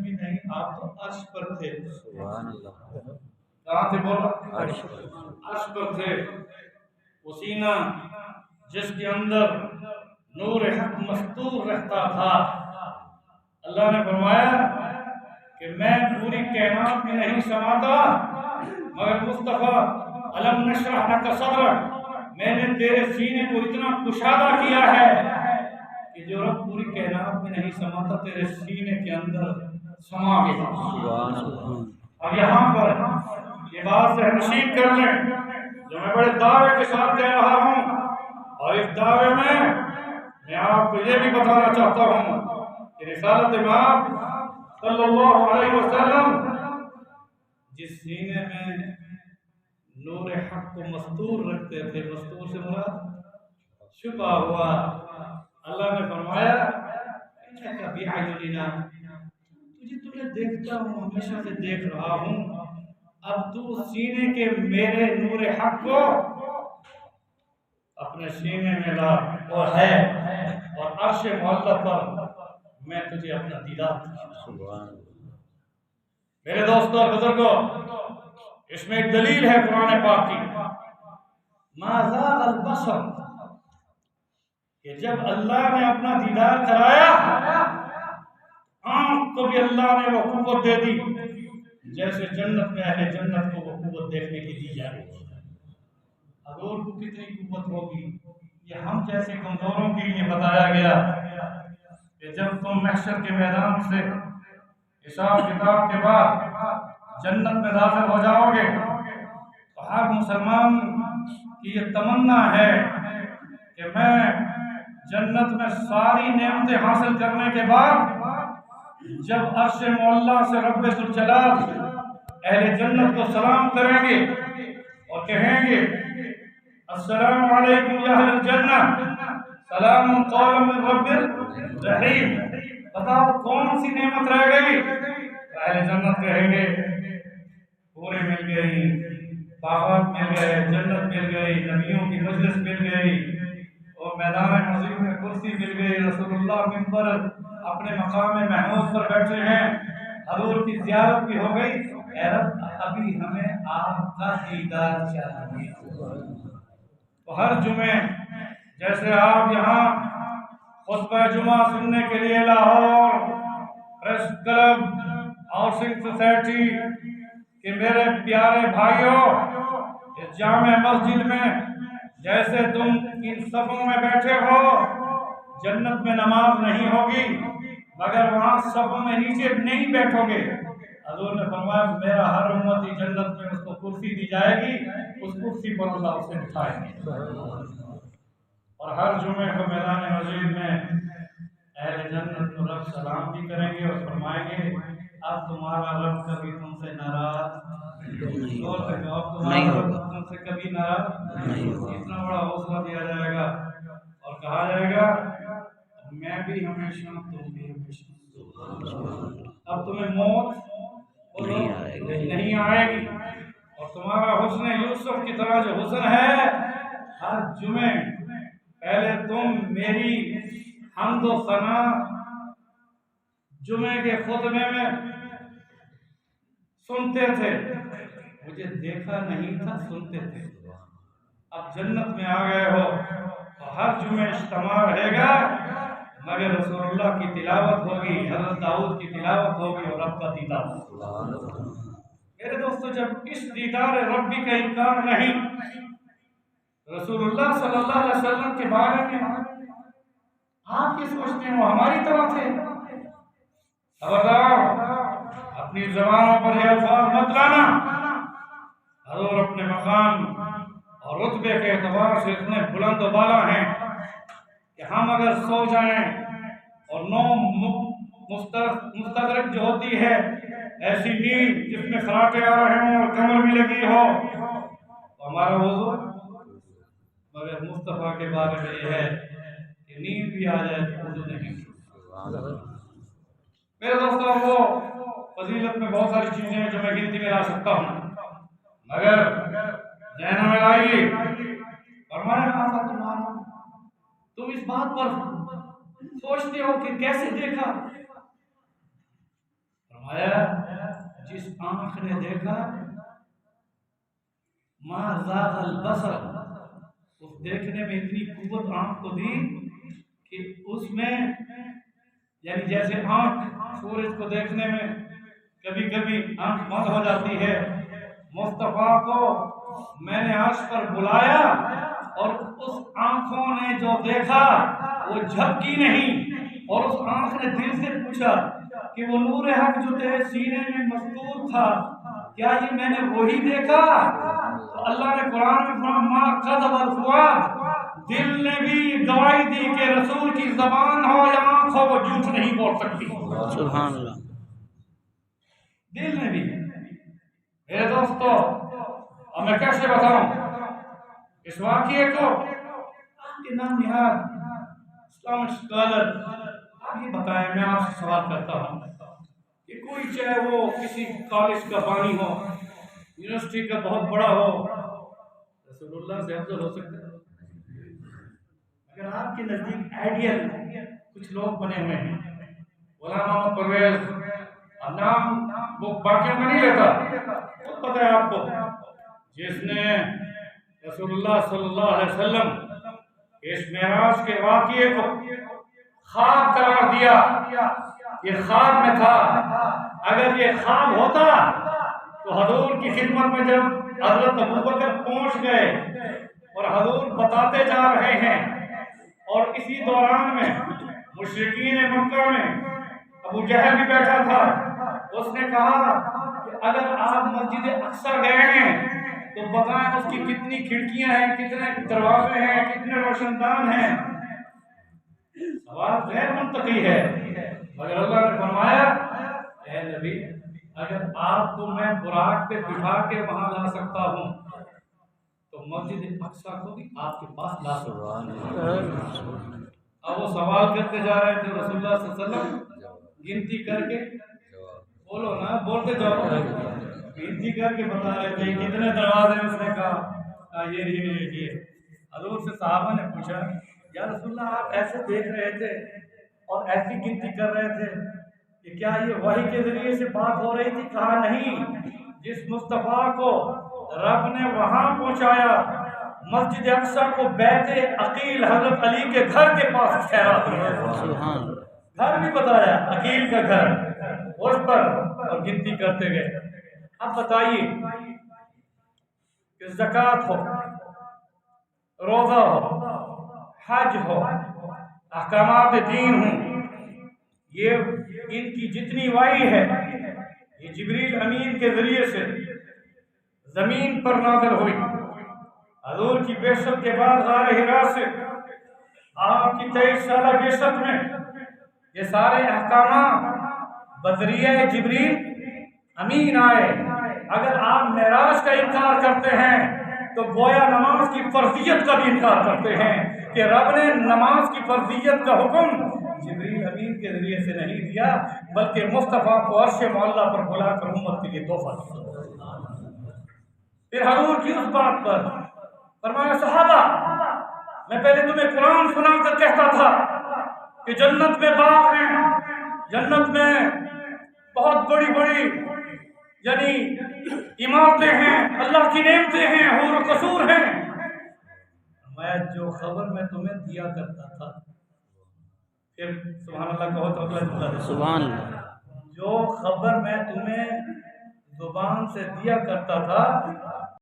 بھی نہیں، آپ تو عرش پر تھے۔ سبحان اللہ۔ کہاں تھے بولا؟ عرش۔ عرش پر تھے۔ وہ سینہ جس کے اندر نور حق مستور رہتا تھا، اللہ نے فرمایا کہ میں پوری کائنات میں نہیں سماتا مگر مصطفیٰ الم نشرح لک صدرک، میں نے تیرے سینے کو اتنا کشادہ کیا ہے کہ جو رب پوری کائنات میں نہیں سماتا تیرے سینے کے اندر سما گیا۔ سبحان اللہ۔ اب یہاں پر یہ بات سے نشین کر لیں جو میں بڑے دعوے کے ساتھ کہہ رہا ہوں، اور اس دعوے میں آپ کو یہ بھی بتانا چاہتا ہوں کہ رسالت امام صلی اللہ علیہ وسلم جس سینے میں نور حق کو مستور رکھتے تھے، مستور سے مراد چھپا ہوا، اللہ نے فرمایا تجھے دیکھتا ہوں، ہمیشہ سے دیکھ رہا ہوں، اب تو سینے کے میرے نور حق کو اپنے سینے میں لا، اور ہے اور عرش معلی پر میں تجھے اپنا دیدار سبحان اللہ۔ میرے دوستوں اور بزرگوں، اس میں ایک دلیل ہے قرآن پاک کی، ما زاغ البصر، کہ جب اللہ نے اپنا دیدار کرایا آنکھ کو بھی اللہ نے وہ قوت دے دی جیسے جنت میں اہل جنت کو وہ قوت دیکھنے کی دی جائے۔ حضور کو کتنی قوت ہوگی، یہ ہم جیسے کمزوروں کے لیے بتایا گیا کہ جب تم محشر کے میدان سے حساب کتاب کے بعد جنت میں داخل ہو جاؤ گے تو ہر مسلمان کی یہ تمنا ہے کہ میں جنت میں ساری نعمتیں حاصل کرنے کے بعد جب عرش معلی سے رب ذوالجلال اہل جنت کو سلام کریں گے اور کہیں گے السلام علیکم یا اہل الجنہ سلام قولا من رب الرحیم، بتاؤ کون سی نعمت رہ گئی؟ اہل جنت کہیں گے پورے مل گئی، باغات مل گئے، جنت مل گئی، نبیوں کی مجلس مل گئی، اور میدان عظیم میں کرسی مل گئی، رسول اللہ منبر اپنے مقام محمود پر بیٹھے ہیں، حضور کی زیارت بھی ہو گئی، اے رب ابھی ہمیں آپ کا دیدار چاہیے۔ تو ہر جمعے جیسے آپ یہاں خطبہ جمعہ سننے کے لیے Lahore press club housing society کہ میرے پیارے بھائیوں اس جامع مسجد میں جیسے تم ان صفوں میں بیٹھے ہو، جنت میں نماز نہیں ہوگی مگر وہاں صفوں میں نیچے نہیں بیٹھو گے۔ حضور نے فرمایا میرا ہر امتی جنت میں اس کو کرسی دی جائے گی، اس کرسی پر اللہ اسے بٹھائیں گے، اور ہر جمعے کو میدان مسجد میں اہل جنت کو رب سلام بھی کریں گے اور فرمائیں گے اب تمہارا رب کبھی تم سے ناراض نہیں ہوگا، تم سے کبھی ناراض نہیں ہوگا۔ اتنا بڑا حوصلہ دیا جائے گا اور کہا جائے گا میں بھی ہمیشہ تم بھی ہمیشہ، اب تمہیں موت نہیں آئے گی، اور تمہارا حسن یوسف کی طرح جو حسن ہے ہر جمعے پہلے تم میری حمد و ثنا جمعے کے خطبے میں سنتے تھے، مجھے دیکھا نہیں تھا، سنتے تھے، اب جنت میں آ گئے ہو تو ہر جمعے اجتماع رہے گا مگر رسول اللہ کی تلاوت ہوگی، حضرت داؤد کی تلاوت ہوگی اور رب کا دیدار۔ میرے دوستو جب اس دیدار ربی کا انکار نہیں، رسول اللہ صلی اللہ علیہ وسلم کے بارے میں آپ یہ سوچتے ہیں وہ ہماری طرح تھے؟ خبردار اپنی زبانوں پر یہ الفاظ مت لانا، حضور اپنے مقام اور رتبے کے اعتبار سے اتنے بلند و بالا ہیں کہ ہم اگر سو جائیں اور نوم مستغرق جو ہوتی ہے ایسی نیند جس میں خراٹے آ رہے ہوں اور کمر بھی لگی ہو تو ہمارا وضو، مگر مصطفیٰ کے بارے میں یہ ہے کہ نیند بھی آ جائے تو وضو نہیں۔ میرے دوستوں وہ فضیلت میں بہت ساری چیزیں ہیں جو میں گنتی میں لا سکتا ہوں مگر ذہن میں لائیے، فرمایا تم اس بات پر سوچتے ہو کہ کیسے دیکھا، آنکھ نے دیکھا ما زاغ البصر، اس دیکھنے میں اتنی قوت آنکھ کو دی کہ اس میں یعنی جیسے آنکھ سورج کو دیکھنے میں کبھی کبھی آنکھ بند ہو جاتی ہے، مصطفیٰ کو میں نے عرش پر بلایا اور اس آنکھوں نے جو دیکھا وہ جھپکی نہیں، اور اس آنکھ نے دل سے پوچھا کہ وہ نور حق جو تیرے سینے میں مستور تھا کیا یہ میں نے وہی دیکھا؟ تو اللہ نے قرآن میں فرمایا ما کذب الفؤاد، دل نے بھی گواہی دی کہ رسول کی زبان ہو یا آنکھ ہو وہ جھوٹ نہیں بول سکتی۔ سبحان اللہ۔ دل نے بھی۔ میرے دوستو اب میں کیسے بتاؤں اس واقعے کو؟ آپ کے نام نہاد اسلامک اسکالر آپ یہ بتائیں، میں آپ سے سوال کرتا ہوں کہ کوئی چاہے وہ کسی کالج کا بانی ہو، یونیورسٹی کا بہت بڑا ہو، رسول اللہ سے افضل ہو سکتا ہے؟ اگر آپ کے نزدیک آئیڈیل کچھ لوگ بنے ہوئے ہیں، غلام محمد پرویز، اب نام وہ باقیوں کا نہیں لیتا، خود پتہ ہے آپ کو، جس نے رسول اللہ صلی اللہ علیہ وسلم اس معراج کے واقعے کو خواب قرار دیا، یہ خواب میں تھا، اگر یہ خواب ہوتا تو حضور کی خدمت میں جب حضرت ابوبکر پہنچ گئے اور حضور بتاتے جا رہے ہیں اور اسی دوران میں مشرکین مکہ میں ابو جہل بھی بیٹھا تھا، اس نے کہا کہ اگر آپ مسجد اقصی گئے ہیں تو بتائیں اس کی کتنی کھڑکیاں ہیں، کتنے دروازے ہیں، کتنے روشن دان ہیں۔ سوال غیر منطقی ہے، مگر اللہ نے فرمایا اے نبی اگر آپ کو میں براق پہ بٹھا کے وہاں لا سکتا ہوں تو مسجد اقصی کو بھی آپ کے پاس لا سکتا ہوں۔ اب وہ سوال کرتے جا رہے تھے، رسول اللہ صلی اللہ علیہ وسلم گنتی کر کے بولو نا، بولتے جاؤ، گنتی کر کے بتا رہے تھے کتنے دروازے ہیں، اس نے کہا یہ حضور سے صحابہ نے پوچھا یا رسول اللہ آپ ایسے دیکھ رہے تھے اور ایسی گنتی کر رہے تھے کہ کیا یہ وحی کے ذریعے سے بات ہو رہی تھی؟ کہا نہیں، جس مصطفیٰ کو رب نے وہاں پہنچایا مسجد اقصی کو بیت عقیل حضرت علی کے گھر کے پاس ٹھہرا دیا، گھر بھی بتایا عقیل کا گھر، اس پر اور گنتی کرتے گئے۔ اب بتائیے کہ زکوٰۃ ہو، روزہ ہو، حج ہو، احکامات دین ہوں، یہ ان کی جتنی وحی ہے یہ جبریل امین کے ذریعے سے زمین پر نازل ہوئی۔ حضور کی بعثت کے بعد غار حرا سے آپ کی 23 سالہ بعثت میں یہ سارے احکامات بذریعہ جبریل امین آئے۔ اگر آپ معراج کا انکار کرتے ہیں تو گویا نماز کی فرضیت کا بھی انکار کرتے ہیں کہ رب نے نماز کی فرضیت کا حکم جبریل امین کے ذریعے سے نہیں دیا بلکہ مصطفیٰ کو عرش معلیٰ پر بلا کر امت کے لیے تحفہ دیا۔ پھر حضور کی اس بات پر فرمایا صحابہ میں پہلے تمہیں قرآن سنا کر کہتا تھا کہ جنت میں باغ ہیں، جنت میں بہت بڑی بڑی یعنی عمارتیں ہیں، اللہ کی نعمتیں ہیں، حور و قصور ہیں۔ میں جو خبر میں تمہیں دیا کرتا تھا، پھر سبحان اللہ کہو تو اللہ سبحان اللہ، جو خبر میں تمہیں زبان سے دیا کرتا تھا